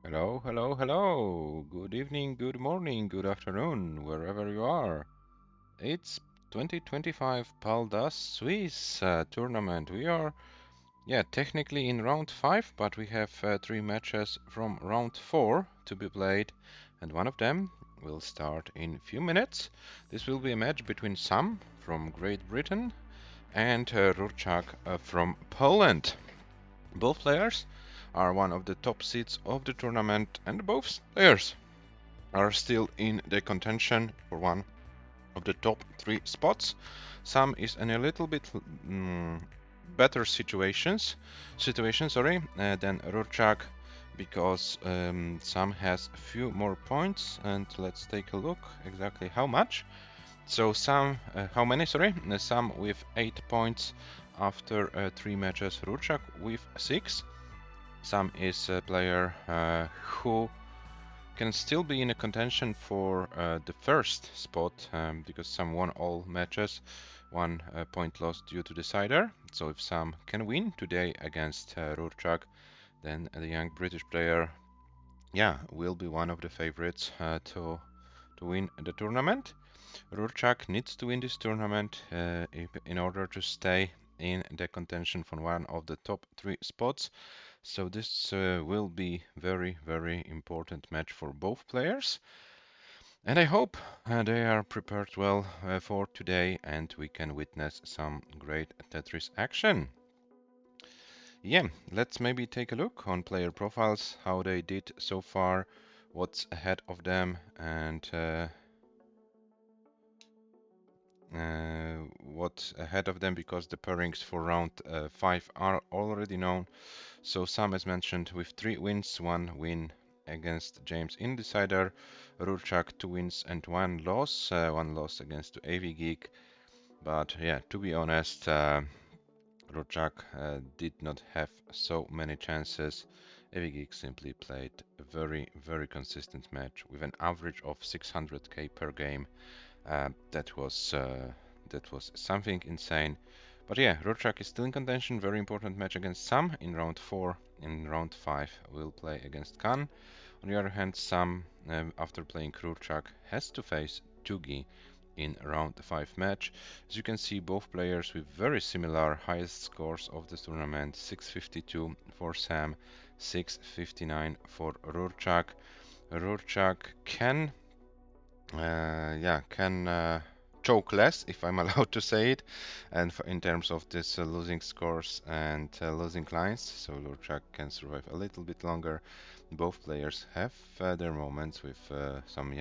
Hello, hello, hello. Good evening, good morning, good afternoon, wherever you are. It's 2025 Paldas Swiss tournament. We are, technically in round 5, but we have 3 matches from round 4 to be played, and one of them will start in few minutes. This will be a match between Sam from Great Britain and RURCZAK from Poland. Both players are one of the top seeds of the tournament, and both players are still in the contention for one of the top 3 spots. Sam is in a little bit better situation, than RURCZAK because Sam has a few more points, and let's take a look exactly how much. So Sam, how many? Sorry, Sam with 8 points after 3 matches. RURCZAK with 6. Sam is a player who can still be in a contention for the first spot because Sam won all matches, 1 point lost due to decider. So if Sam can win today against RURCZAK, then the young British player, will be one of the favorites to win the tournament. RURCZAK needs to win this tournament in order to stay in the contention for one of the top 3 spots. So this will be very, very important match for both players. And I hope they are prepared well for today and we can witness some great Tetris action. Yeah, let's maybe take a look on player profiles, how they did so far, what's ahead of them, and what's ahead of them because the pairings for round 5 are already known. So Sam, as mentioned, with 3 wins, 1 win against James in decider, RURCZAK 2 wins and 1 loss, 1 loss against AV Geek. But yeah, to be honest, RURCZAK did not have so many chances. AV Geek simply played a very, very consistent match with an average of 600k per game. That was something insane. But yeah, RURCZAK is still in contention. Very important match against Sam in round 4. In round 5, we'll play against Khan. On the other hand, Sam, after playing RURCZAK, has to face Tugi in round 5 match. As you can see, both players with very similar highest scores of the tournament: 652 for Sam, 659 for RURCZAK. RURCZAK can choke less, if I'm allowed to say it, and in terms of this losing scores and losing lines, so RURCZAK can survive a little bit longer. Both players have their moments with some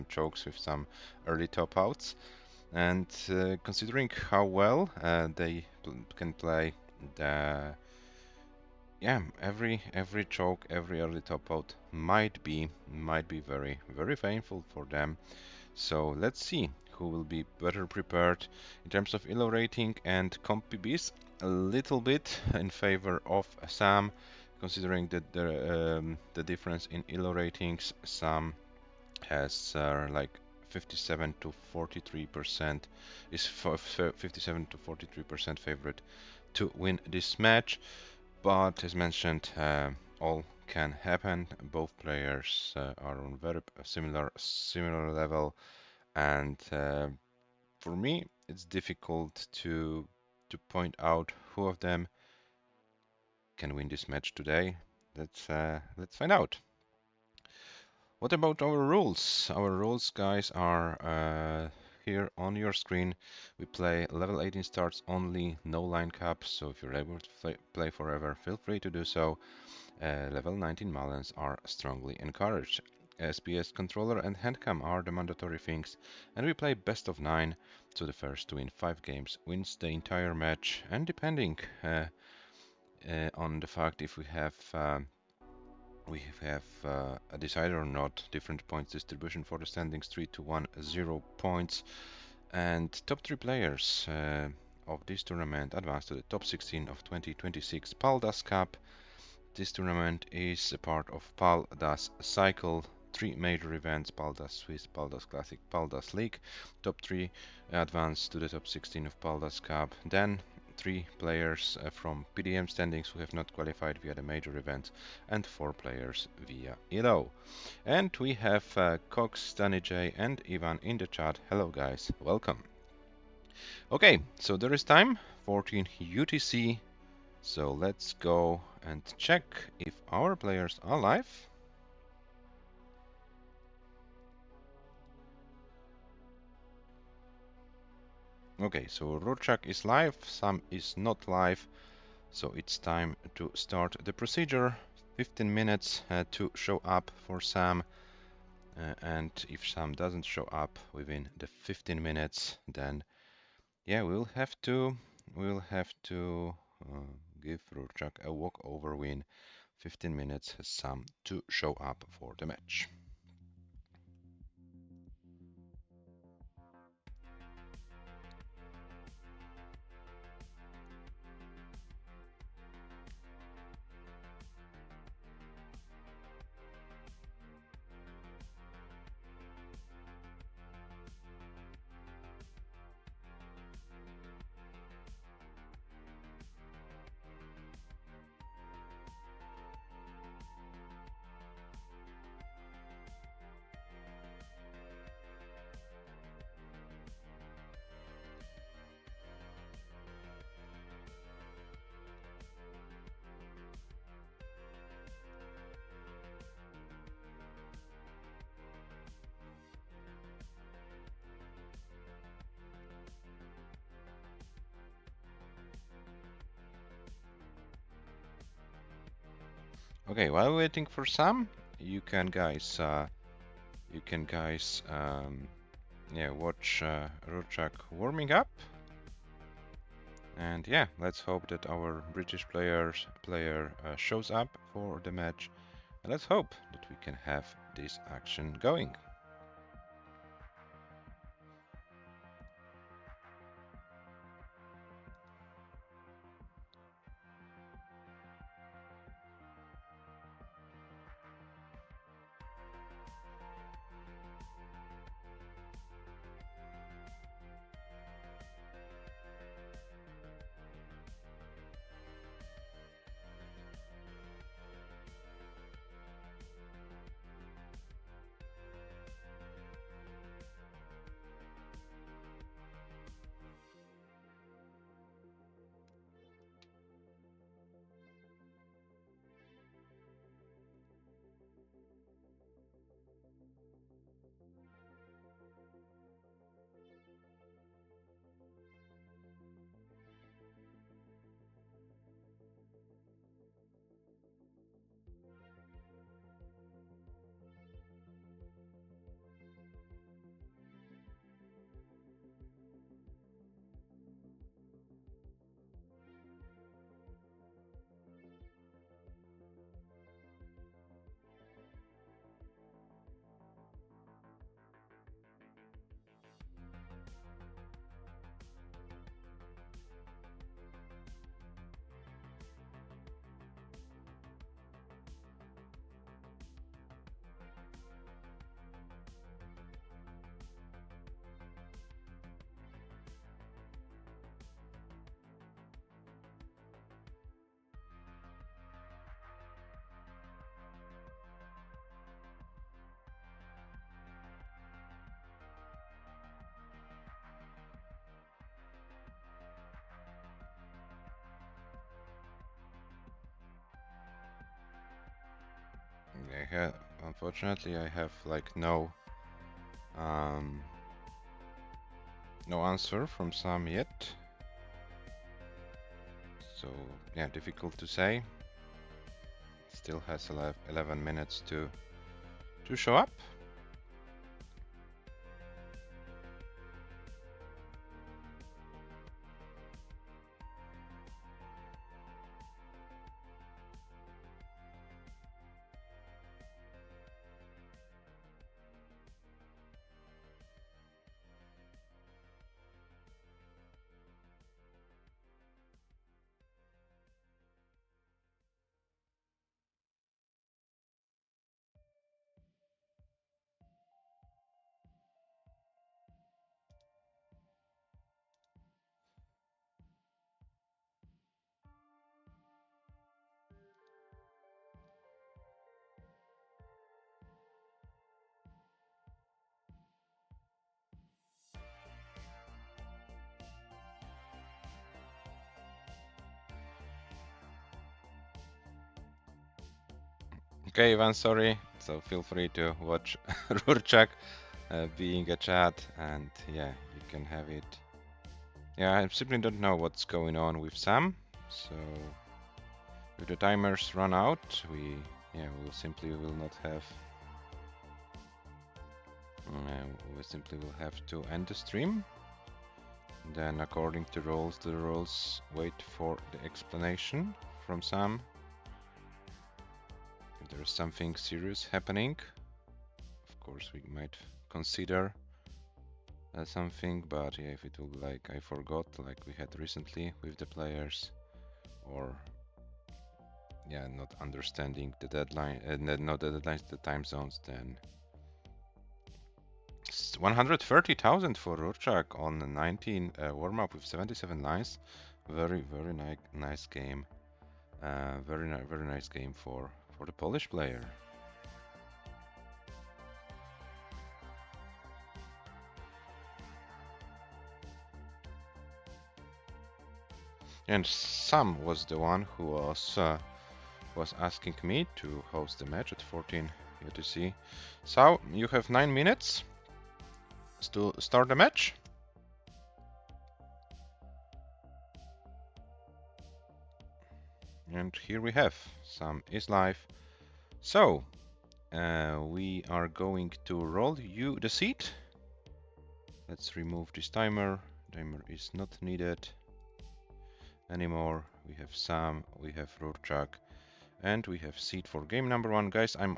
chokes with some early top outs, and considering how well they can play the every choke, every early top out might be very very painful for them. So let's see who will be better prepared in terms of elo rating and comp PBs. A little bit in favor of Sam, considering that the difference in elo ratings. Sam has like 57 to 43% is 57 to 43% favorite to win this match. But as mentioned, all can happen. Both players are on very similar level, and for me, it's difficult to point out who of them can win this match today. Let's find out. What about our rules? Our rules, guys, are here on your screen. We play level 18 starts only, no line cap. So if you're able to play forever, feel free to do so. Level 19 Malens are strongly encouraged. SPS controller and handcam are the mandatory things, and we play best of 9, so the first to win 5 games wins the entire match, and depending on the fact if we have a decider or not, different points distribution for the standings: 3 to 1, 0 points, and top 3 players of this tournament advance to the top 16 of 2026 Paldas Cup. This tournament is a part of Paldas Cycle, 3 major events: Paldas Swiss, Paldas Classic, Paldas League. Top 3 advance to the top 16 of Paldas Cup. Then 3 players from PDM standings who have not qualified via the major event, and 4 players via ELO. And we have Cox, Danny J, and Ivan in the chat. Hello guys, welcome. Okay, so there is time, 14 UTC. So let's go and check if our players are live. Okay, so RURCZAK is live, Sam is not live, so it's time to start the procedure. 15 minutes to show up for Sam, and if Sam doesn't show up within the 15 minutes, then yeah, we'll have to give RURCZAK a walkover win. 15 minutes has Sam to show up for the match. Okay, while waiting for Sam, you can guys yeah, watch RURCZAK warming up. And yeah, let's hope that our British player shows up for the match. And let's hope that we can have this action going. Unfortunately, I have like no answer from Sam yet. So yeah, difficult to say. Still has 11 minutes to show up. Okay, Ivan, sorry. So feel free to watch RURCZAK being a chat, and yeah, you can have it. Yeah, I simply don't know what's going on with Sam. So if the timers run out, we simply will not have. We simply will have to end the stream. Then, according to rules, the rules wait for the explanation from Sam. If there is something serious happening, of course we might consider something, but yeah, if it will be like I forgot, like we had recently with the players, or yeah, not understanding the deadline, not the deadlines, the time zones, then 130,000 for RURCZAK on 19 warm-up with 77 lines. Very, very nice game. Very nice game for the Polish player. And Sam was the one who was asking me to host the match at 14 UTC. So you have 9 minutes to start the match. And here we have Sam is live. So we are going to roll you the seat. Let's remove this timer. Timer is not needed anymore. We have Sam, we have RURCZAK, and we have seat for game number 1. Guys, I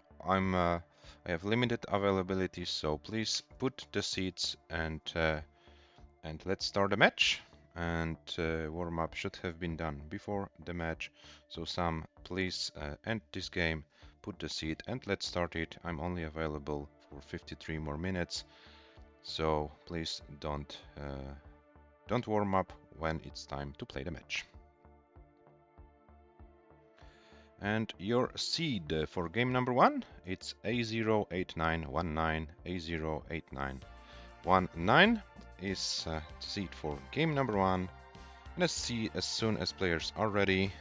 have limited availability, so please put the seats and let's start the match. And warm up should have been done before the match. So Sam, please end this game, put the seat, and let's start it. I'm only available for 53 more minutes, so please don't warm up when it's time to play the match. And your seed for game number 1, it's A08919. A08919 is the seed for game number 1. And as soon as players are ready,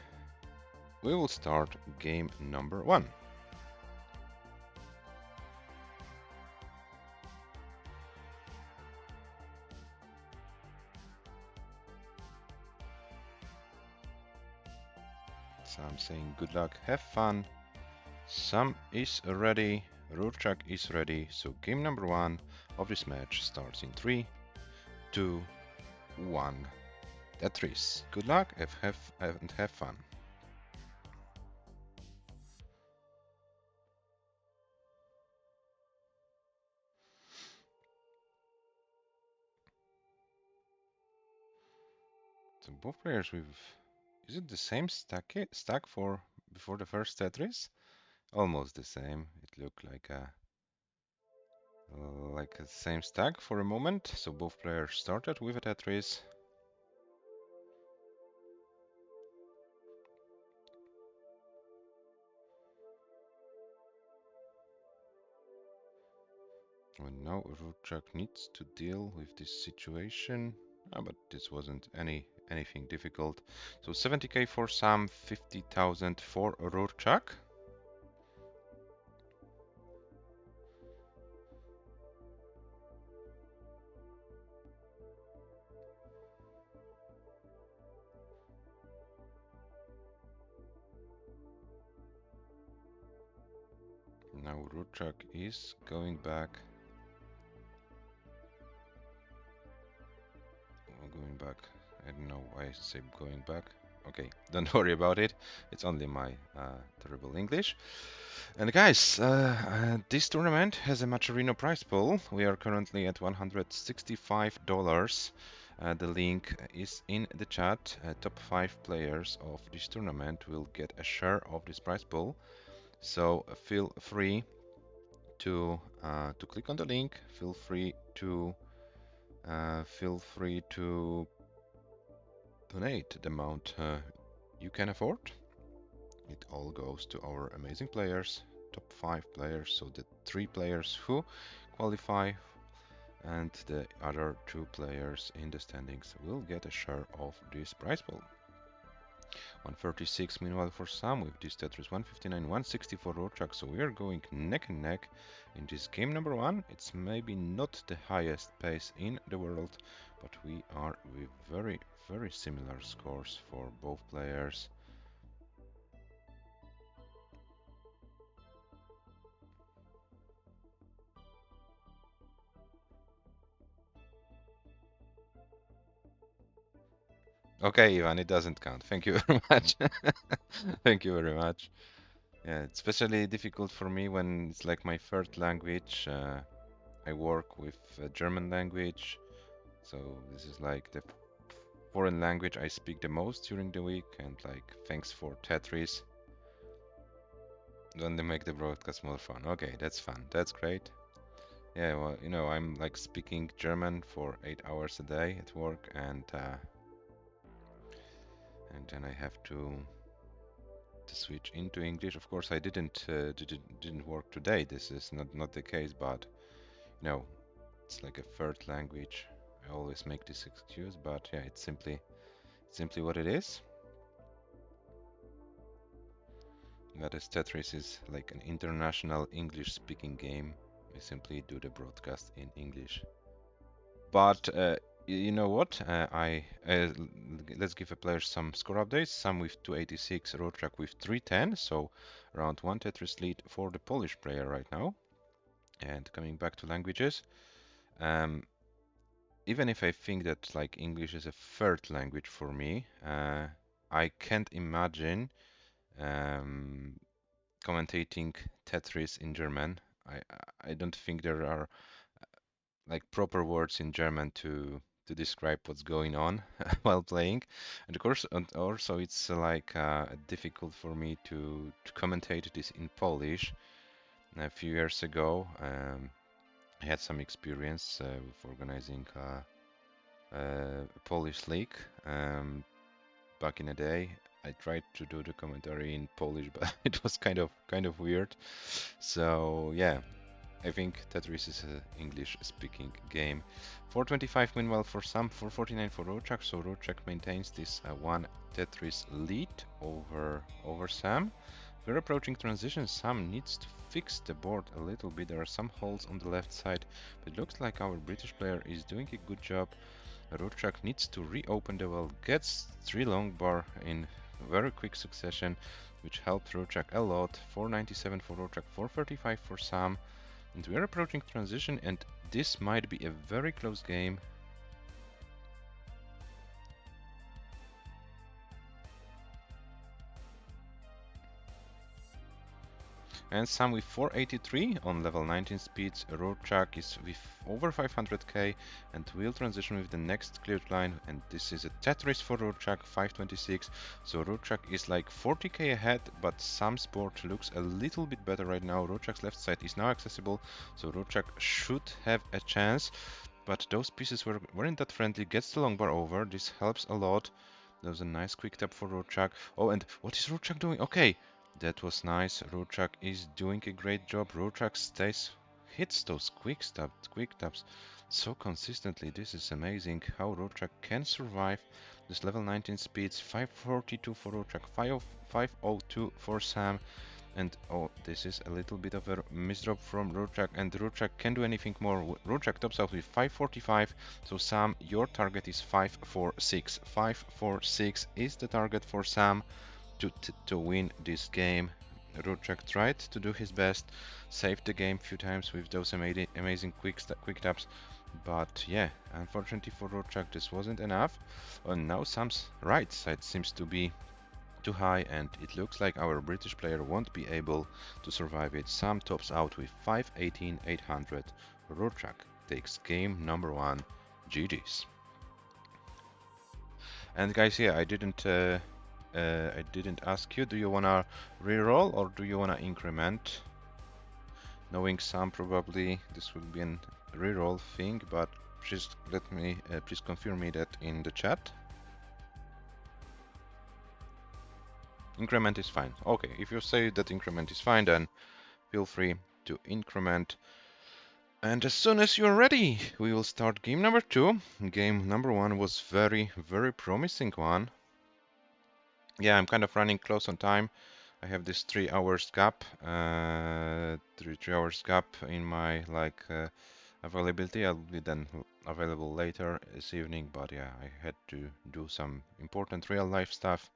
we will start game number 1. So I'm saying good luck, have fun. Sam is ready, RURCZAK is ready, so game number 1 of this match starts in 3, 2, 1. Tetris. Good luck and have fun. So both players with... Is it the same stack for before the first Tetris? Almost the same. It looked like a same stack for a moment. So both players started with a Tetris. Well, now RURCZAK needs to deal with this situation. But this wasn't anything difficult. So 70k for Sam, 50,000 for RURCZAK. Now RURCZAK is going back. I don't know why I say going back. Okay, don't worry about it. It's only my terrible English. And guys, this tournament has a Macherino prize pool. We are currently at $165. The link is in the chat. Top 5 players of this tournament will get a share of this prize pool. So feel free to click on the link. Feel free to donate the amount you can afford. It all goes to our amazing players, top 5 players, so the 3 players who qualify and the other 2 players in the standings will get a share of this prize pool. 136 meanwhile for Sam with this Tetris, 159, 160 for RURCZAK. So we are going neck and neck in this game number 1. It's maybe not the highest pace in the world, but we are with very, very similar scores for both players. Okay, Ivan, it doesn't count. Thank you very much. Thank you very much. Yeah, it's especially difficult for me when it's like my third language. I work with German language, so this is like the foreign language I speak the most during the week, and like thanks for Tetris. Don't they make the broadcast more fun? Okay, that's fun. That's great. Yeah, well, you know, I'm like speaking German for 8 hours a day at work, and then I have to switch into English. Of course, I didn't work today. This is not the case, but you know, it's like a third language. I always make this excuse, but yeah, it's simply what it is. That is, Tetris is like an international English-speaking game. We simply do the broadcast in English. But you know what? Let's give the players some score updates. Sam with 286, RURCZAK with 310, so around 1 Tetris lead for the Polish player right now. And coming back to languages, um, even if I think that like English is a third language for me, I can't imagine um, commentating Tetris in German. I I don't think there are like proper words in German to describe what's going on while playing. And of course, and also it's like difficult for me to commentate this in Polish. A few years ago, I had some experience with organizing a Polish league. Back in the day, I tried to do the commentary in Polish, but it was kind of weird. So yeah, I think Tetris is an English-speaking game. 425 meanwhile for Sam, 449 for RURCZAK, so RURCZAK maintains this one Tetris lead over Sam. We're approaching transition. Sam needs to fix the board a little bit. There are some holes on the left side, but it looks like our British player is doing a good job. RURCZAK needs to reopen the well, gets 3 long bar in very quick succession, which helped RURCZAK a lot. 497 for RURCZAK, 435 for Sam. And we are approaching transition, and this might be a very close game. And Sam with 483 on level 19 speeds. RURCZAK is with over 500k and will transition with the next cleared line. And this is a Tetris for RURCZAK, 526. So RURCZAK is like 40k ahead, but Sam's board looks a little bit better right now. RURCZAK's left side is now accessible, so RURCZAK should have a chance. But those pieces weren't that friendly. Gets the long bar over. This helps a lot. That was a nice quick tap for RURCZAK. Oh, and what is RURCZAK doing? Okay. That was nice. RURCZAK is doing a great job. RURCZAK hits those quick taps so consistently. This is amazing how RURCZAK can survive this level 19 speeds. 542 for RURCZAK, 502 for Sam. And oh, this is a little bit of a misdrop from RURCZAK, and RURCZAK can do anything more. RURCZAK tops out with 545. So Sam, your target is 546. 546 is the target for Sam to win this game. RURCZAK tried to do his best, saved the game a few times with those amazing quick taps, but yeah, unfortunately for RURCZAK this wasn't enough. And now Sam's right side seems to be too high, and it looks like our British player won't be able to survive it. Sam tops out with 518, 800. RURCZAK takes game number 1. GG's. And guys, yeah, I didn't ask you, do you wanna reroll or do you wanna increment? Knowing Sam, probably this will be a reroll thing, but please please confirm me that in the chat. Increment is fine. Okay, if you say that increment is fine, then feel free to increment. And as soon as you're ready, we will start game number 2. Game number 1 was very promising one. Yeah, I'm kind of running close on time. I have this 3 hours gap, 3 hours gap in my availability. I'll be then available later this evening, but yeah, I had to do some important real life stuff.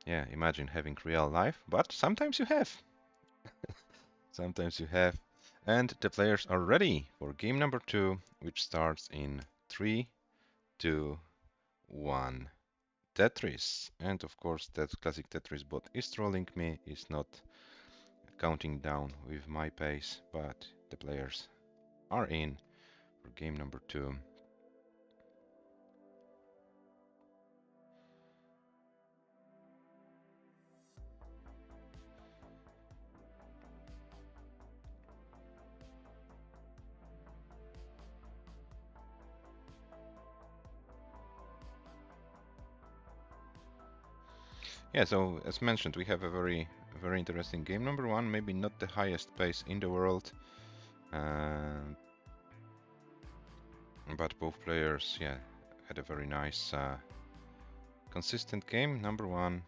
Yeah, imagine having real life, but sometimes you have. Sometimes you have. And the players are ready for game number 2, which starts in 3, 2, 1. Tetris. And of course, that classic Tetris bot is trolling me, is not counting down with my pace, but the players are in for game number 2. Yeah, so as mentioned, we have a very interesting game. Number 1, maybe not the highest pace in the world, uh, but both players, yeah, had a very nice, consistent game. Number 1,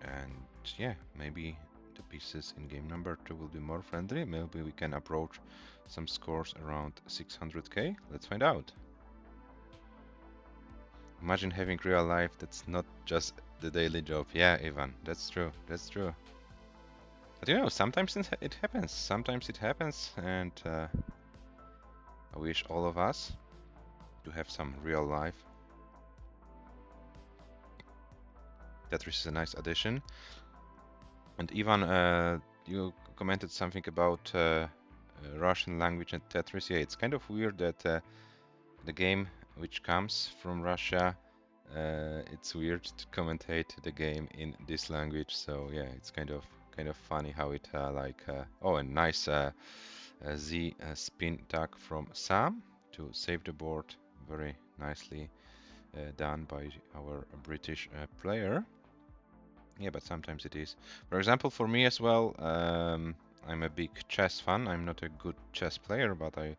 and yeah, maybe the pieces in game number 2 will be more friendly. Maybe we can approach some scores around 600k. Let's find out. Imagine having real life that's not just the daily job. Yeah, Ivan, that's true. That's true. But you know, sometimes it happens. Sometimes it happens, and I wish all of us to have some real life. Tetris is a nice addition. And Ivan, you commented something about Russian language and Tetris. Yeah, it's kind of weird that the game which comes from Russia, it's weird to commentate the game in this language. So yeah, it's kind of funny how it oh, and nice Z spin tag from Sam to save the board. Very nicely done by our British player. Yeah, but sometimes it is. For example, for me as well, I'm a big chess fan. I'm not a good chess player, but I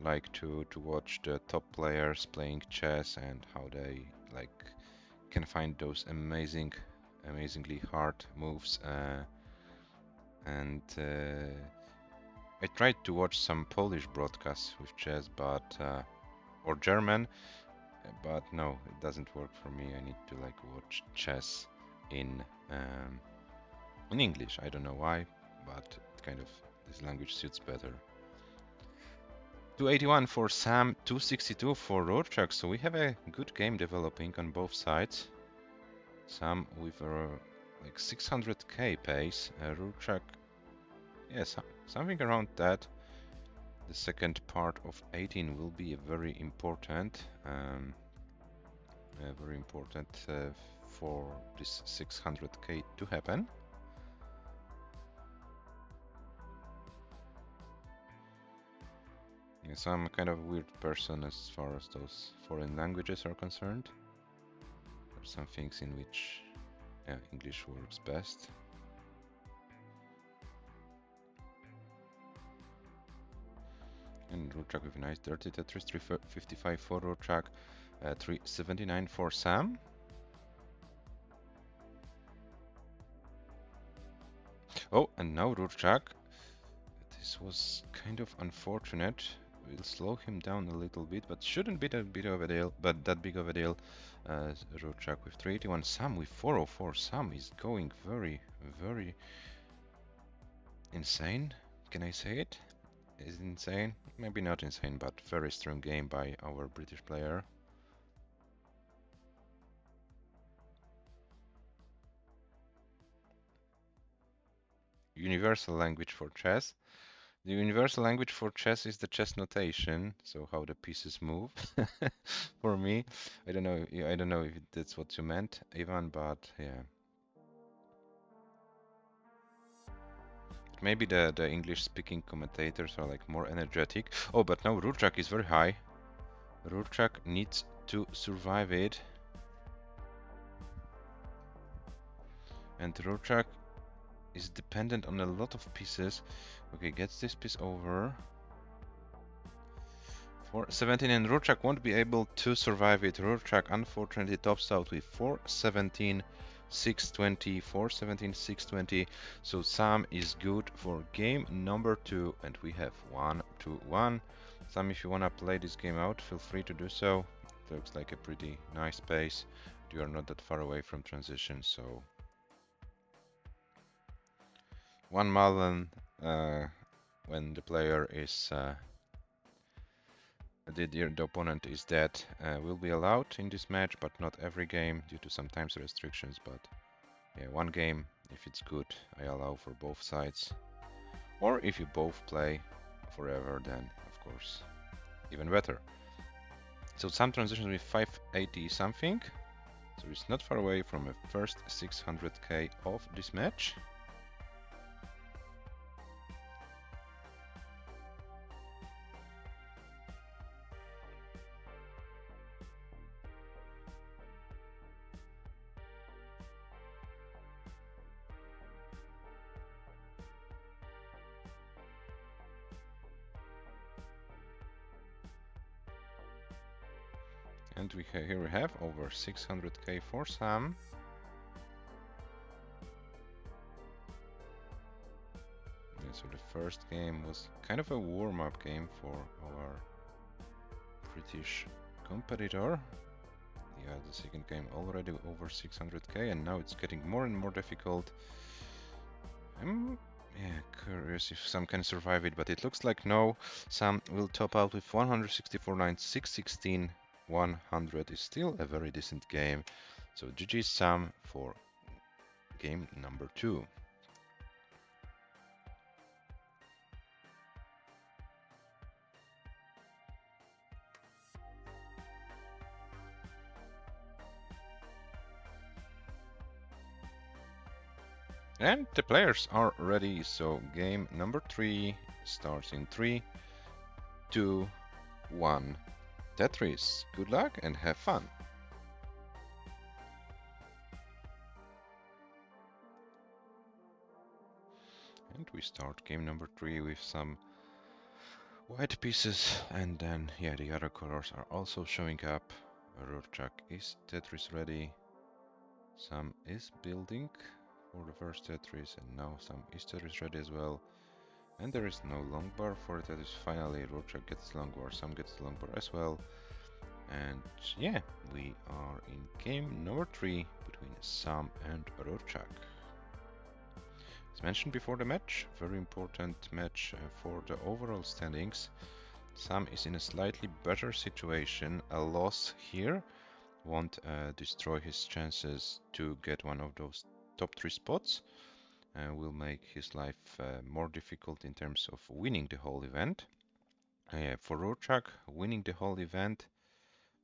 like to watch the top players playing chess and how they like can find those amazingly hard moves. And I tried to watch some Polish broadcasts with chess, but or German, but no, it doesn't work for me. I need to like watch chess in um, in English. I don't know why, but kind of this language suits better. 281 for Sam, 262 for RURCZAK, so we have a good game developing on both sides. Sam with like 600k pace, RURCZAK, yes, something around that. The second part of 18 will be very important, for this 600k to happen. Yes, I'm a kind of weird person as far as those foreign languages are concerned. There are some things in which English works best. And RURCZAK with a nice dirty Tetris, 355 for RURCZAK, 379 for Sam. Oh, and now RURCZAK. This was kind of unfortunate. We'll slow him down a little bit, but shouldn't be that big of a deal. RURCZAK with 381, Sam with 404. Sam is going very insane. Can I say it? Is insane? Maybe not insane, but very strong game by our British player. Universal language for chess. The universal language for chess is the chess notation, so how the pieces move. For me, I don't know. I don't know if that's what you meant, Ivan, but yeah. Maybe the English-speaking commentators are like more energetic. Oh, but now RURCZAK is very high. RURCZAK needs to survive it, and RURCZAK is dependent on a lot of pieces. Okay, gets this piece over. 417, and RURCZAK won't be able to survive it. RURCZAK unfortunately tops out with 417 620, 417, 620. So Sam is good for game number 2, and we have 1-1. Sam, if you wanna play this game out, feel free to do so. It looks like a pretty nice pace. You are not that far away from transition, so one Malin when the player is the opponent is dead will be allowed in this match, but not every game due to some time restrictions. But yeah, one game, if it's good, I allow for both sides. Or if you both play forever, then of course even better. So some transitions with 580 something, so it's not far away from a first 600k of this match. And here we have over 600k for Sam. Yeah, so the first game was kind of a warm-up game for our British competitor. Yeah, the second game already over 600k, and now it's getting more and more difficult. I'm curious if Sam can survive it, but it looks like no. Sam will top out with 164 lines, 616. 100 is still a very decent game. So GG Sam for game number 2. And the players are ready, so game number 3 starts in 3, 2, 1. Tetris, good luck and have fun! And we start game number 3 with some white pieces, and then yeah, the other colors are also showing up. RURCZAK is Tetris ready. Sam is building for the first Tetris, and now Sam is Tetris ready as well. And there is no long bar for Tetris. Finally, RURCZAK gets long bar, Sam gets the long bar as well. And yeah, we are in game number 3 between Sam and RURCZAK. As mentioned before the match, very important match for the overall standings. Sam is in a slightly better situation. A loss here won't destroy his chances to get one of those top 3 spots. Will make his life more difficult in terms of winning the whole event. For RURCZAK, winning the whole event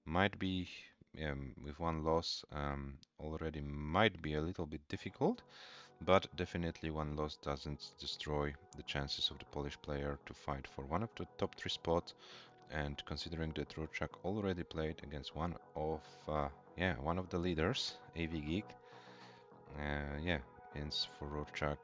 might be, with one loss, already might be a little bit difficult, but definitely one loss doesn't destroy the chances of the Polish player to fight for one of the top 3 spots. And considering that RURCZAK already played against one of the leaders, AV Geek, hence for RURCZAK,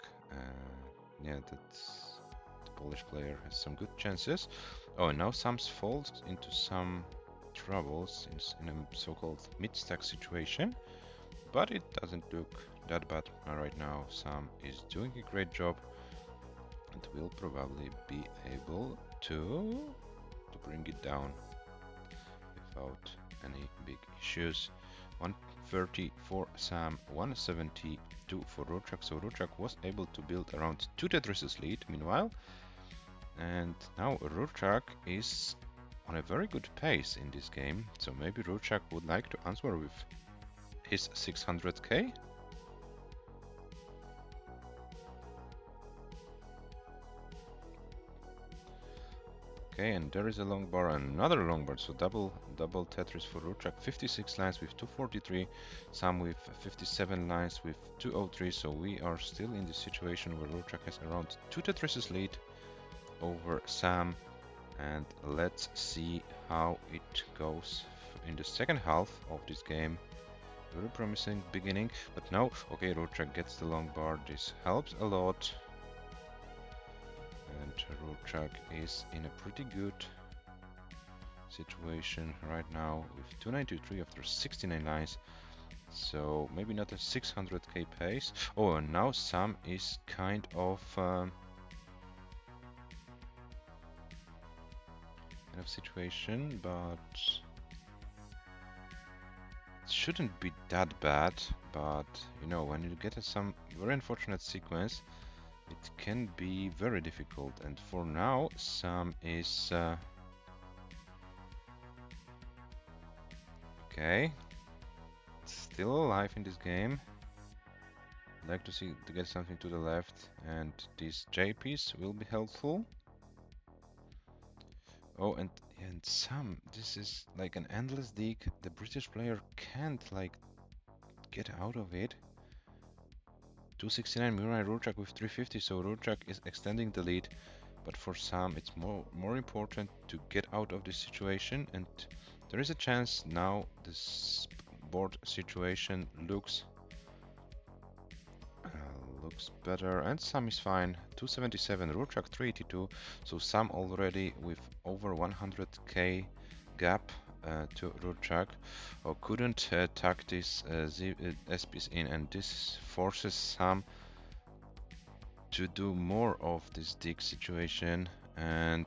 that the Polish player has some good chances. Oh, and now Sam's falls into some troubles in a so-called mid-stack situation, but it doesn't look that bad right now. Sam is doing a great job and will probably be able to bring it down without any big issues. 130 for Sam, 172 for RURCZAK. So RURCZAK was able to build around 2 Tetris's lead meanwhile, and now RURCZAK is on a very good pace in this game, so maybe RURCZAK would like to answer with his 600k. Okay, and there is a long bar, another long bar, so double Tetris for RURCZAK. 56 lines with 243, Sam with 57 lines with 203, so we are still in the situation where RURCZAK has around 2 Tetris's lead over Sam, and let's see how it goes in the second half of this game. Very promising beginning, but now, okay, RURCZAK gets the long bar, this helps a lot. And RURCZAK is in a pretty good situation right now with 293 after 69 lines. So maybe not a 600k pace. Oh, and now Sam is kind of situation, but it shouldn't be that bad. But you know, when you get some very unfortunate sequence, it can be very difficult. And for now, Sam is okay, still alive in this game. I'd like to get something to the left, and this J piece will be helpful. Oh, and Sam, this is like an endless dig. The British player can't like get out of it. 269 Murray RURCZAK with 350, so RURCZAK is extending the lead. But for Sam, it's more important to get out of this situation, and there is a chance now. This board situation looks better, and Sam is fine. 277, RURCZAK 382, so Sam already with over 100k gap to RURCZAK. Couldn't tuck this SPs in, and this forces Sam to do more of this dig situation, and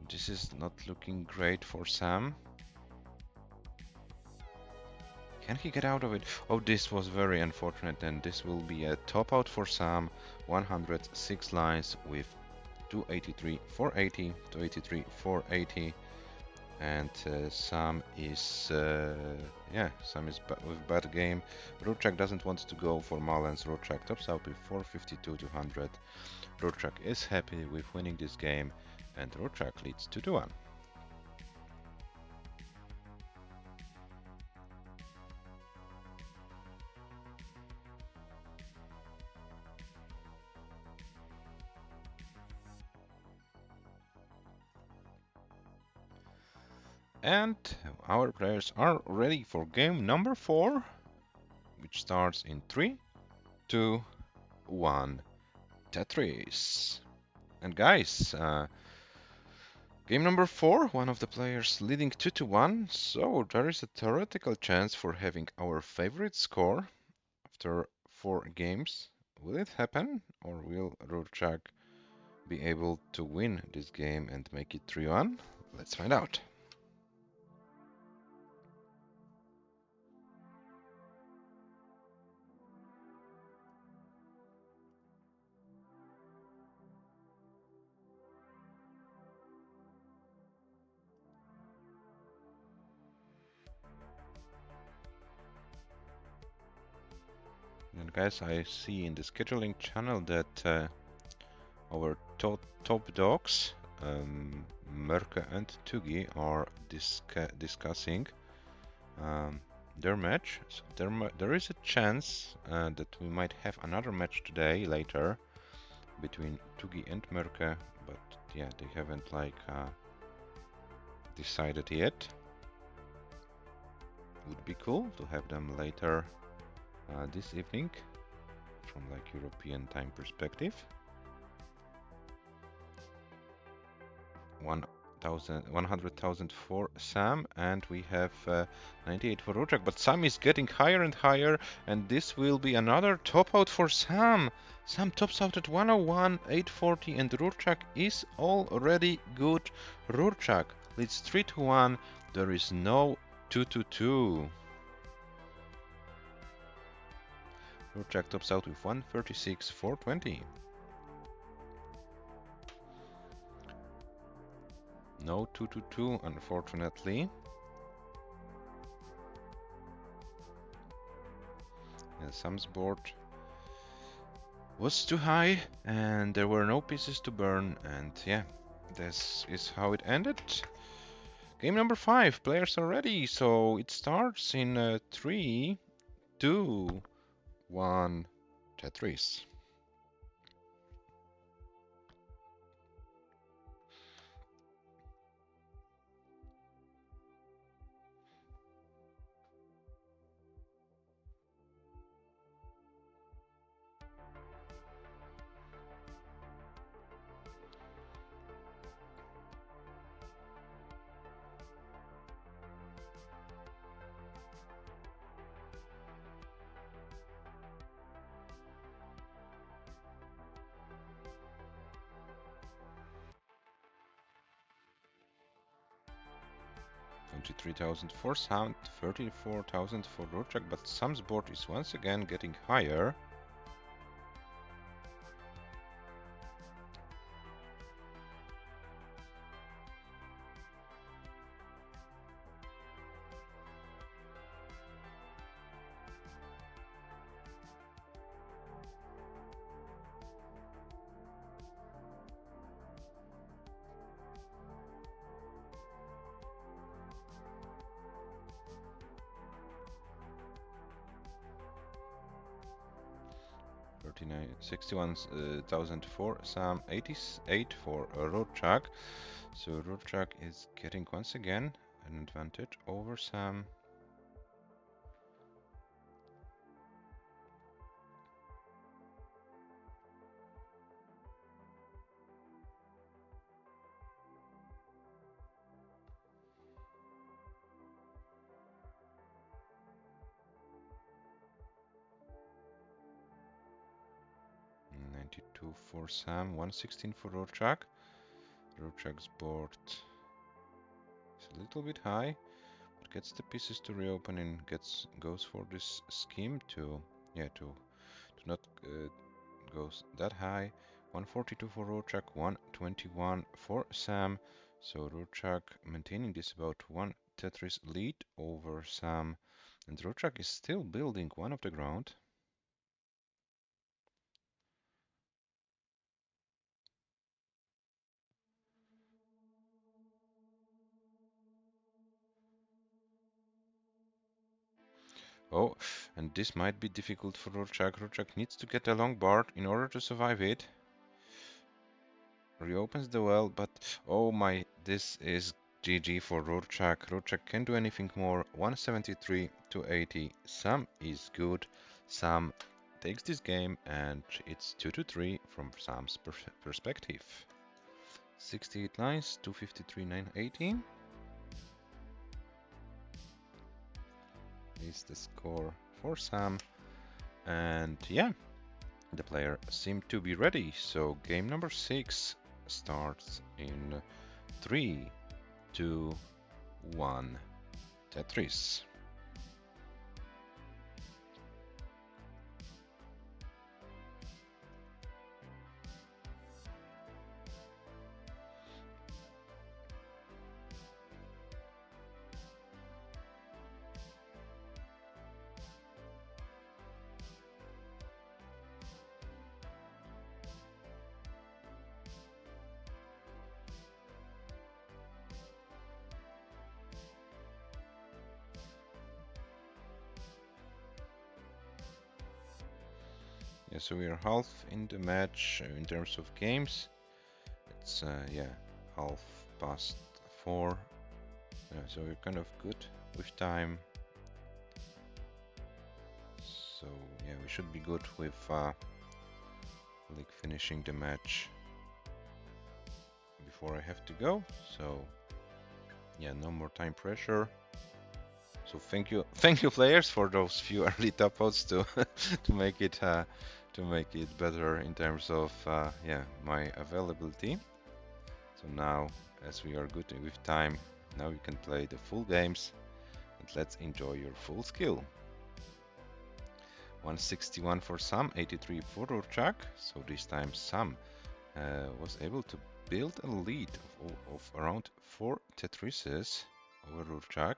this is not looking great for Sam. Can he get out of it? Oh, this was very unfortunate, and this will be a top out for Sam. 106 lines with 283, 480, 283, 480, and Sam is, yeah, Sam is with bad game. RURCZAK doesn't want to go for Malens. RURCZAK tops out with 452 to 100. RURCZAK is happy with winning this game, and RURCZAK leads 2-1. And our players are ready for game number 4, which starts in 3, 2, 1. Tetris. And guys, game number 4, one of the players leading 2-1, so there is a theoretical chance for having our favorite score after 4 games. Will it happen, or will RURCZAK be able to win this game and make it 3-1? Let's find out. And guys, I see in the scheduling channel that our top dogs, Merke and Tugi, are discussing their match. So there is a chance that we might have another match today later between Tugi and Merke, but yeah, they haven't like decided yet. Would be cool to have them later this evening from like European time perspective. 100,000 for Sam, and we have 98 for RURCZAK, but Sam is getting higher and higher, and this will be another top out for Sam. Sam tops out at 101, 840, and RURCZAK is already good. RURCZAK leads 3-1. There is no 2-2. RURCZAK tops out with 136, 420. No 2-2, unfortunately. And Sam's board was too high, and there were no pieces to burn, and yeah, this is how it ended. Game number 5, players are ready, so it starts in 3, 2, 1, Tetris. 23,000 for Sam, 34,000 for RURCZAK, but Sam's board is once again getting higher. $39, 61,000 for Sam, 88 for RURCZAK. So RURCZAK is getting once again an advantage over Sam. $92 for Sam, 116 for RURCZAK. RURCZAK's board is a little bit high, but gets the pieces to reopen and goes for this scheme to not go that high. 142 for RURCZAK, 121 for Sam. So RURCZAK maintaining this about one Tetris lead over Sam, and RURCZAK is still building one of the ground. Oh, and this might be difficult for RURCZAK. RURCZAK needs to get a long bar in order to survive it. Reopens the well, but oh my, this is GG for RURCZAK. RURCZAK can't do anything more. 173 to 80. Sam is good. Sam takes this game, and it's 2-3 from Sam's perspective. 68 lines, 253, 980 is the score for Sam. And yeah, the player seemed to be ready. So game number 6 starts in 3, 2, 1. Tetris. Yeah, so we are half in the match in terms of games. It's yeah, half past 4. Yeah, so we're kind of good with time. So yeah, we should be good with like finishing the match before I have to go. So yeah, no more time pressure. So thank you players for those few early top votes to to make it better in terms of yeah, my availability. So now, as we are good with time, now you can play the full games, and let's enjoy your full skill. 161 for Sam, 83 for RURCZAK. So this time Sam was able to build a lead of around 4 Tetrises over RURCZAK.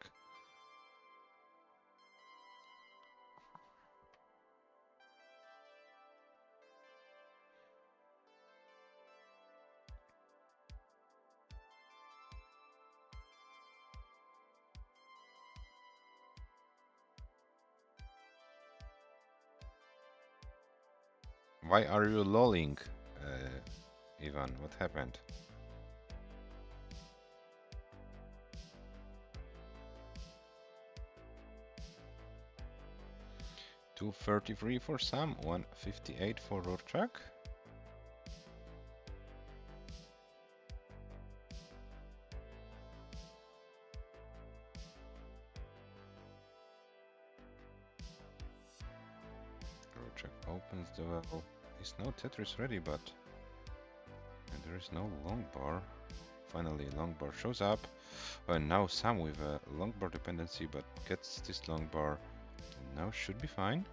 Why are you lolling, Ivan? What happened? $233 for Sam, 158 for RURCZAK. RURCZAK opens the well. There's no Tetris ready, but and there is no long bar. Finally, long bar shows up. And now Sam with a long bar dependency, but gets this long bar. And now should be fine.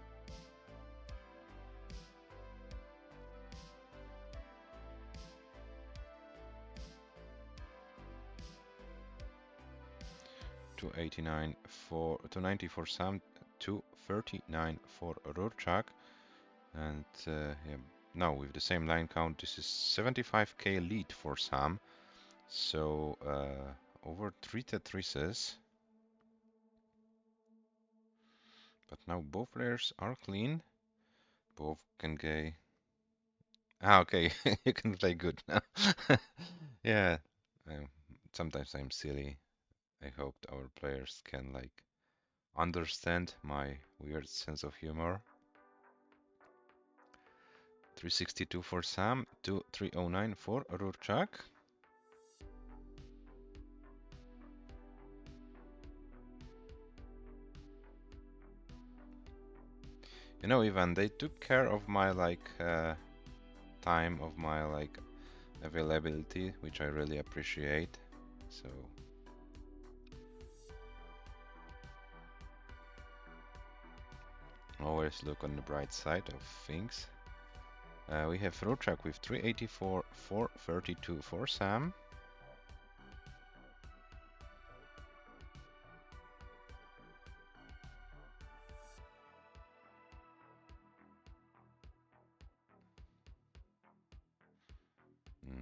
$289 for $290 for Sam, $239 for RURCZAK, and yeah, now with the same line count, this is 75k lead for Sam. So over 3 Tetrises. But now both players are clean. Both can gay. Ah, okay, you can play good now. Yeah, um, sometimes I'm silly. I hope our players can like understand my weird sense of humor. 362 for Sam, 309 for RURCZAK. You know, Ivan, they took care of my like time of my like availability, which I really appreciate. So always look on the bright side of things. We have RURCZAK with 384, 432 for Sam.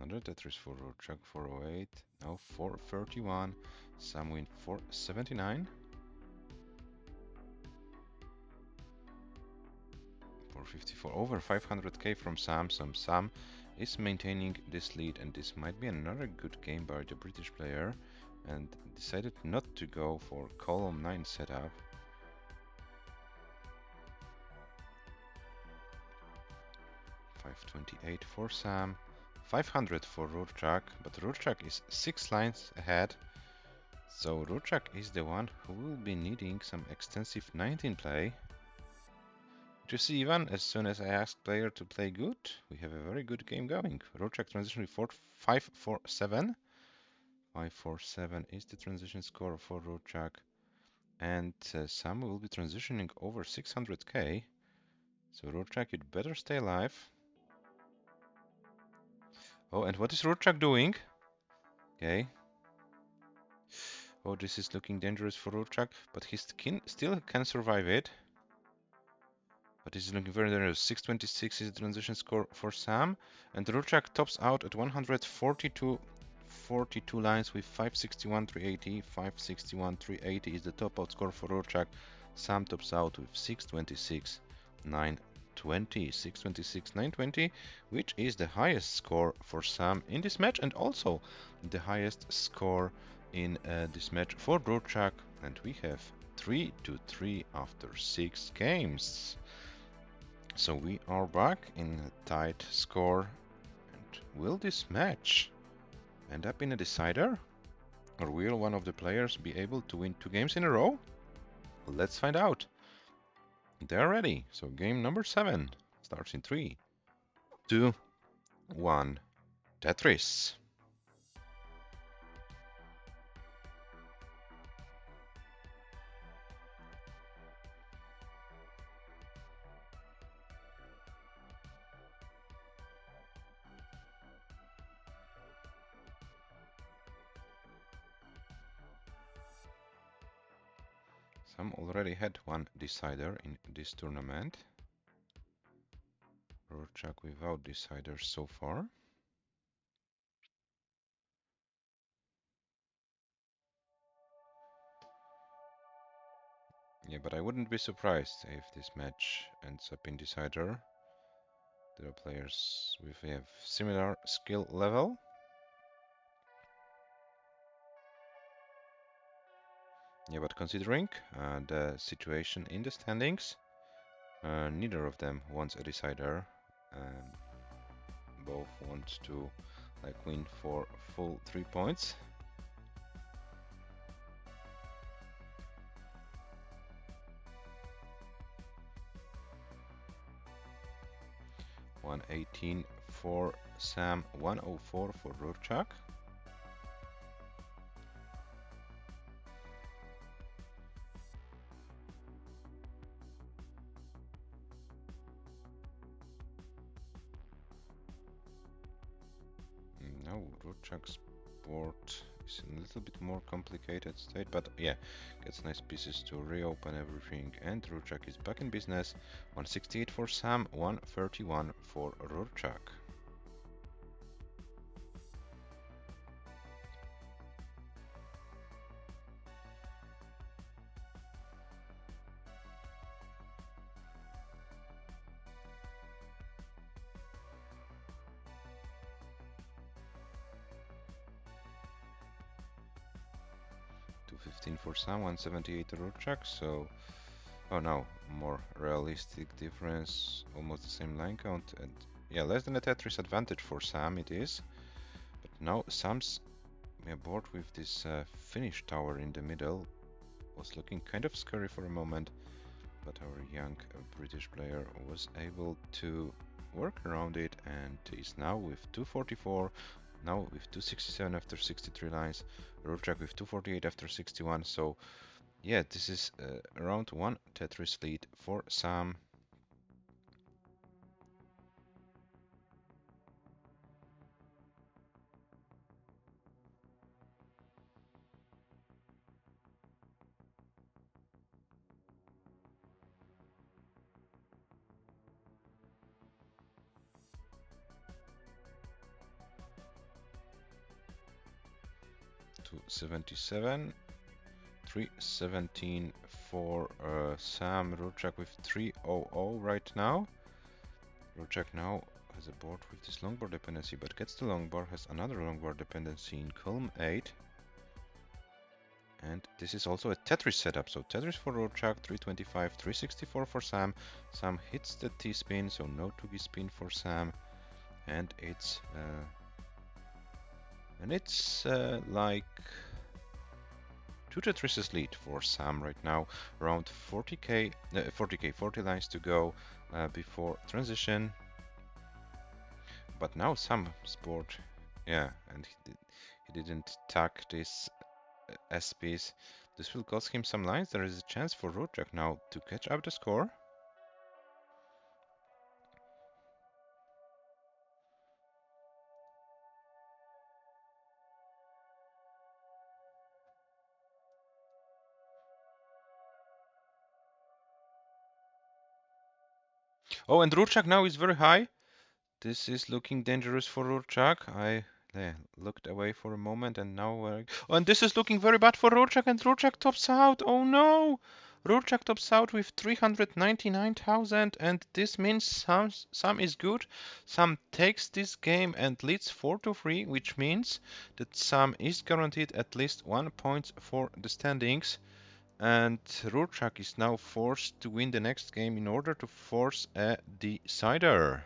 Another Tetris for RURCZAK, 408. Now 431. Sam win 479. 454. Over 500k from Sam. Sam is maintaining this lead, and this might be another good game by the British player, and decided not to go for column 9 setup. 528 for Sam, 500 for RURCZAK, but RURCZAK is 6 lines ahead, so RURCZAK is the one who will be needing some extensive 19 play. To see even as soon as I ask player to play good, we have a very good game going. RURCZAK transition with 547. 547 is the transition score for RURCZAK, and Sam will be transitioning over 600k. So RURCZAK, you'd better stay alive. Oh, and what is RURCZAK doing? Okay. Oh, this is looking dangerous for RURCZAK, but he still can survive it. But this is looking very dangerous. 626 is the transition score for Sam, and RURCZAK tops out at 142 lines with 561, 380. 561, 380 is the top out score for RURCZAK. Sam tops out with 626, 920. 626, 920, which is the highest score for Sam in this match, and also the highest score in this match for RURCZAK, and we have 3-3 after 6 games. So we are back in a tight score, and will this match end up in a decider? Or will one of the players be able to win 2 games in a row? Let's find out. They're ready, so game number 7 starts in 3, 2, 1, Tetris. Sam already had one decider in this tournament. RURCZAK without deciders so far. Yeah, but I wouldn't be surprised if this match ends up in decider. There are players with a similar skill level. Yeah, but considering the situation in the standings, neither of them wants a decider. Both want to like win for full 3 points. $118 for Sam, 104 for RURCZAK. Now RURCZAK's board is in a little bit more complicated state, but yeah, gets nice pieces to reopen everything, and RURCZAK is back in business. 168 for Sam, 131 for RURCZAK. $215 for Sam, 178 RURCZAK, so oh no, more realistic difference, almost the same line count, and yeah, less than a Tetris advantage for Sam it is. But now Sam's board with this finish tower in the middle was looking kind of scary for a moment, but our young British player was able to work around it and is now with 244, now with 267 after 63 lines, RURCZAK with 248 after 61, so yeah, this is around one Tetris lead for Sam. To 77, 317 for Sam. RURCZAK with 300 right now. RURCZAK now has a board with this long bar dependency, but gets the long bar, has another long bar dependency in column 8. And this is also a Tetris setup, so Tetris for RURCZAK, 325, 364 for Sam. Sam hits the T-spin, so no 2G spin for Sam. And it's like 2 Tetrises lead for Sam right now, around 40 lines to go before transition. But now Sam's board, yeah, and he didn't tag this S piece. This will cost him some lines. There is a chance for RURCZAK now to catch up the score. Oh, and RURCZAK now is very high. This is looking dangerous for RURCZAK. I looked away for a moment, and now oh, and this is looking very bad for RURCZAK, and RURCZAK tops out. Oh no! RURCZAK tops out with 399,000, and this means Sam is good. Sam takes this game and leads 4-3, which means that Sam is guaranteed at least 1 point for the standings. And RURCZAK is now forced to win the next game in order to force a decider.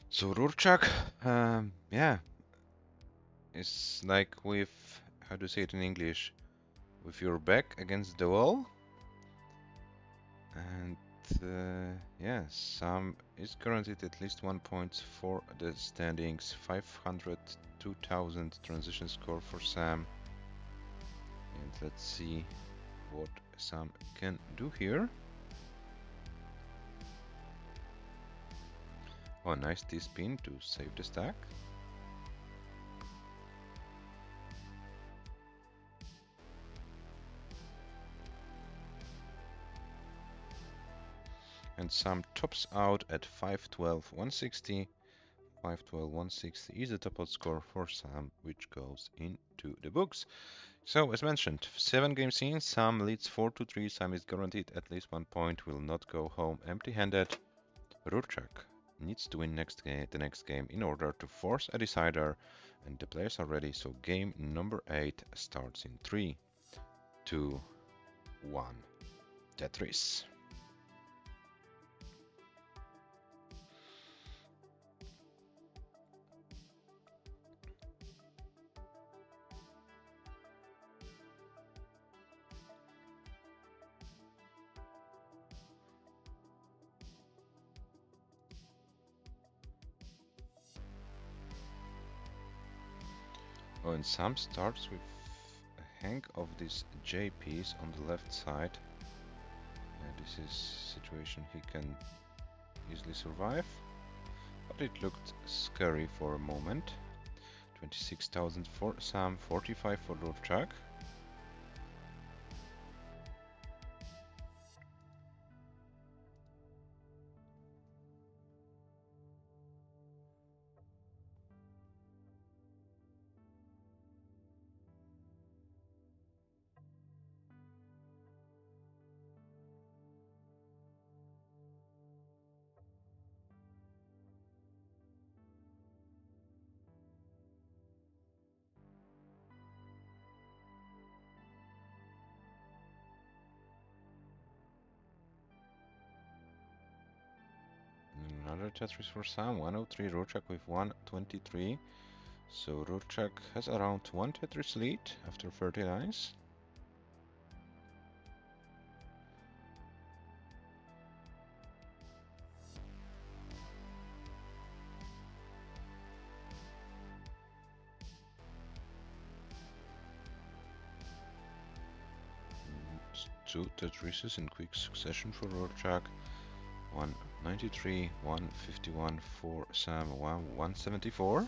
So RURCZAK, yeah, it's like with, how to say it in English, with your back against the wall. And yeah, Sam is guaranteed at least 1 point for the standings. 502,000 transition score for Sam. And let's see what Sam can do here. Oh, nice T-spin to save the stack. And Sam tops out at 512, 160. 512, 160 is the top out score for Sam, which goes into the books. So, as mentioned, 7 games in, Sam leads 4-3. Sam is guaranteed at least 1 point, will not go home empty-handed. RURCZAK needs to win the next game in order to force a decider, and the players are ready, so game number 8 starts in 3, 2, 1. Tetris. Oh, and Sam starts with a hang of this J piece on the left side. This is situation he can easily survive, but it looked scary for a moment. 26,000 for Sam, 45 for RURCZAK. Another Tetris for Sam, 103, RURCZAK with 123. So RURCZAK has around 1 Tetris lead after 30 lines. Two Tetrises in quick succession for RURCZAK. 193, 151 for Sam, 174.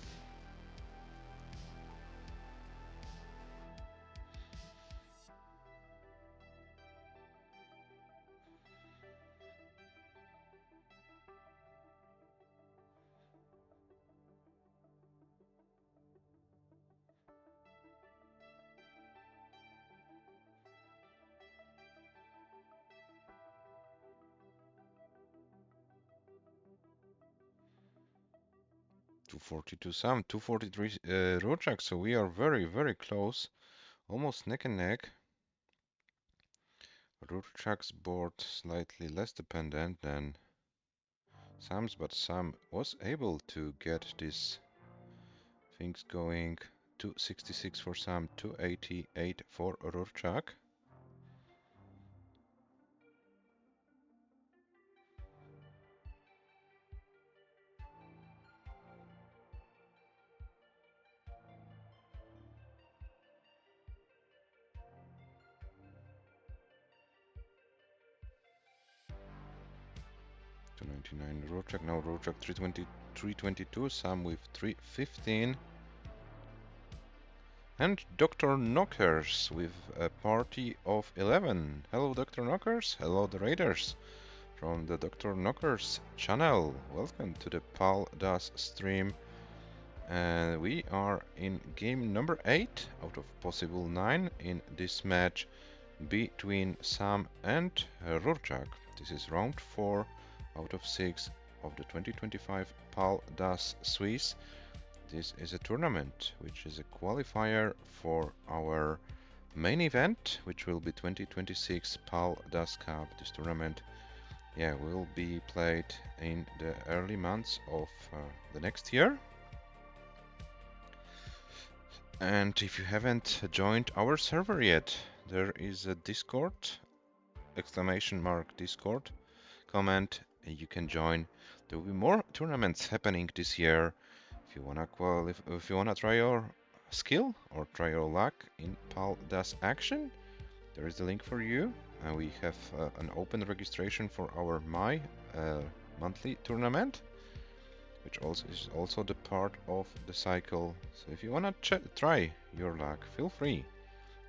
.242 Sam, 243 RURCZAK, so we are very close, almost neck and neck. RURCZAK's board slightly less dependent than Sam's, but Sam was able to get these things going. 266 for Sam, 288 for RURCZAK. .299 RURCZAK, now RURCZAK 322, Sam with 315. And Dr. Knockers with a party of 11. Hello Dr. Knockers, hello the Raiders from the Dr. Knockers channel. Welcome to the PALDAS stream. And we are in game number 8 out of possible 9 in this match between Sam and RURCZAK. This is round 4 out of 6 of the 2025 PALDAS Swiss. This is a tournament which is a qualifier for our main event, which will be 2026 PALDAS Cup. This tournament, will be played in the early months of the next year. And if you haven't joined our server yet, there is a Discord, !Discord, comment, and you can join. There will be more tournaments happening this year. If you wanna try your skill or try your luck in PALDAS action, there is the link for you. And we have an open registration for our monthly tournament, which is also the part of the cycle. So if you wanna try your luck, feel free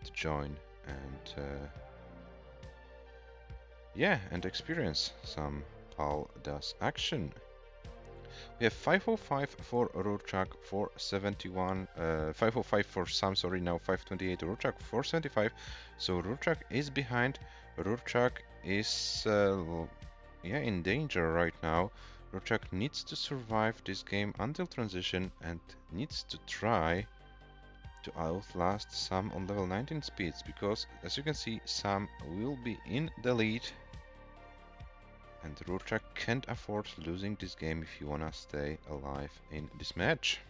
to join and experience some PALDAS action. We have 505 for RURCZAK, 471, 505 for Sam, sorry, now 528 RURCZAK, 475. So RURCZAK is behind. RURCZAK is in danger right now. RURCZAK needs to survive this game until transition and needs to try to outlast Sam on level 19 speeds, because as you can see, Sam will be in the lead. And RURCZAK can't afford losing this game if you wanna stay alive in this match.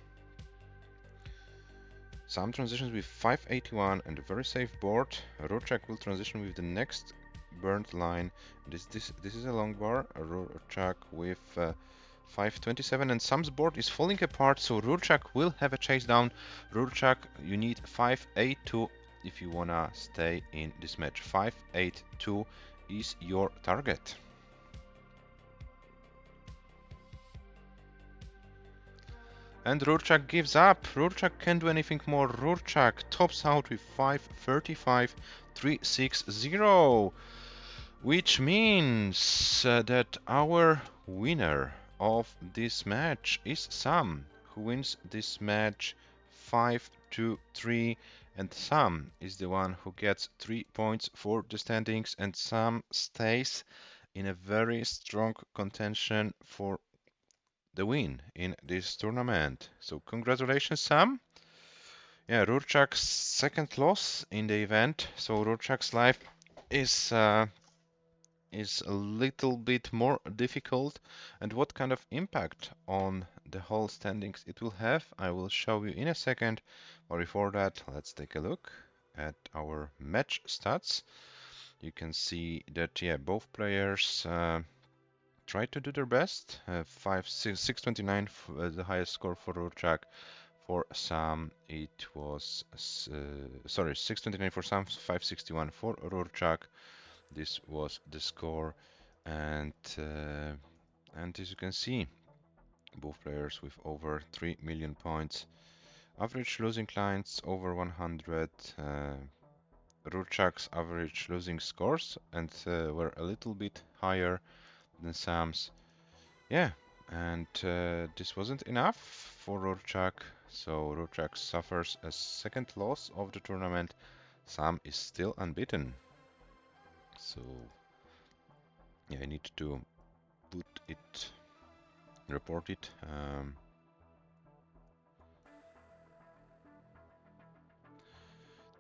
Sam transitions with 581 and a very safe board. RURCZAK will transition with the next burned line. This is a long bar. RURCZAK with 527, and Sam's board is falling apart, so RURCZAK will have a chase down. RURCZAK, you need 582 if you wanna stay in this match. 582 is your target. And RURCZAK gives up. RURCZAK can't do anything more. RURCZAK tops out with 535 360, which means that our winner of this match is Sam, who wins this match 5-3, and Sam is the one who gets 3 points for the standings, and Sam stays in a very strong contention for the win in this tournament. So congratulations, Sam. Yeah, RURCZAK's second loss in the event, so RURCZAK's life is a little bit more difficult, and what kind of impact on the whole standings it will have, I will show you in a second. But before that, let's take a look at our match stats. You can see that, yeah, both players tried to do their best. 629, the highest score for RURCZAK. For Sam, it was, sorry, 629 for Sam, 561 for RURCZAK. This was the score, and as you can see, both players with over 3 million points. Average losing lines over 100. RURCZAK's average losing scores and were a little bit higher than Sam's. Yeah, and this wasn't enough for RURCZAK, so RURCZAK suffers a second loss of the tournament. Sam is still unbeaten. So yeah, I need to report it.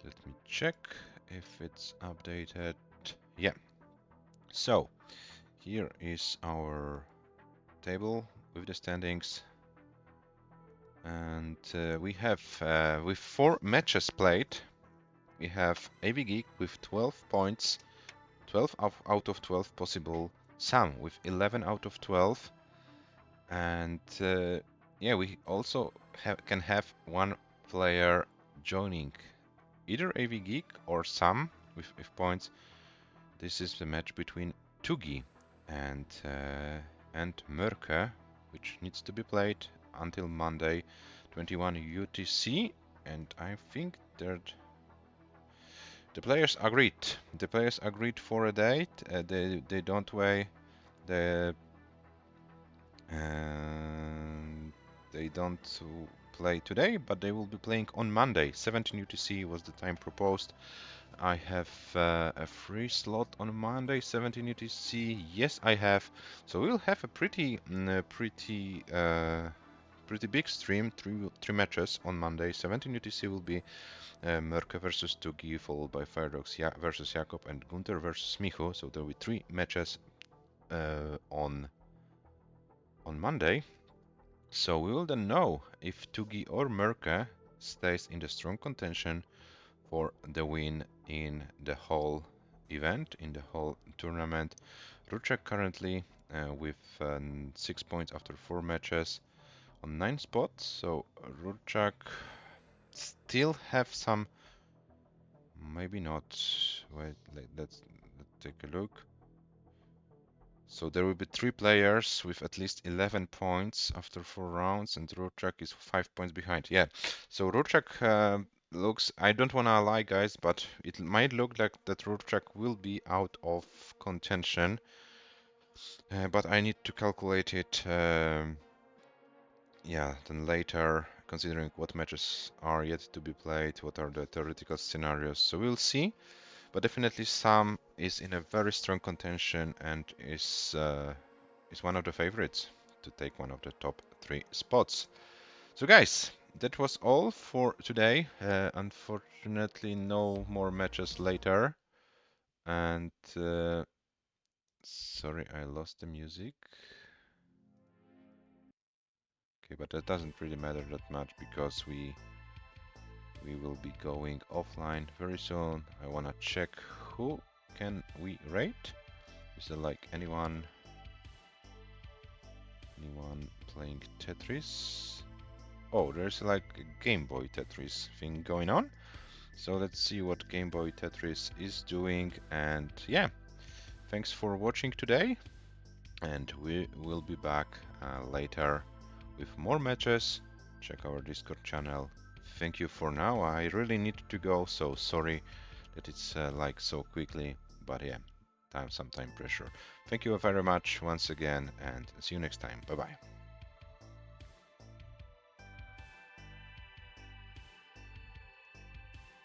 Let me check if it's updated. Yeah. So here is our table with the standings, and we have with 4 matches played, we have AV Geek with 12 points, 12 out of 12 possible. Sam with 11 out of 12, and yeah, we also can have one player joining either AV Geek or Sam with points. This is the match between Tugi and Mörke, which needs to be played until Monday, 21 UTC, and I think that the players agreed. The players agreed for a date. They don't weigh the they don't play today, but they will be playing on Monday. 17 UTC was the time proposed. I have a free slot on Monday, 17 UTC. Yes, I have. So we'll have a pretty big stream. Three matches on Monday. 17 UTC will be Mörke versus Tugi, followed by Firedogs versus Jakob, and Gunther versus Michu. So there will be 3 matches on Monday. So we will then know if Tugi or Mörke stays in the strong contention for the win in the whole event, in the whole tournament. RURCZAK currently with 6 points after 4 matches on 9 spots. So RURCZAK still have some, maybe not. Wait, let's take a look. So there will be 3 players with at least 11 points after 4 rounds, and RURCZAK is 5 points behind. Yeah, so RURCZAK looks, I don't wanna lie, guys, but it might look like that RURCZAK will be out of contention. But I need to calculate it, yeah, then later, considering what matches are yet to be played, what are the theoretical scenarios. So we'll see. But definitely Sam is in a very strong contention and is one of the favorites to take one of the top 3 spots. So guys, that was all for today. Unfortunately, no more matches later. And sorry, I lost the music. Okay, but that doesn't really matter that much because we will be going offline very soon. I wanna check who can we rate. Is there like anyone playing Tetris? Oh, there's like a Game Boy Tetris thing going on. So let's see what Game Boy Tetris is doing. And yeah, thanks for watching today. And we will be back later with more matches check our Discord channel. Thank you for now. I really need to go, so sorry that it's like so quickly, but yeah, some time pressure. Thank you very much once again, and see you next time. Bye bye.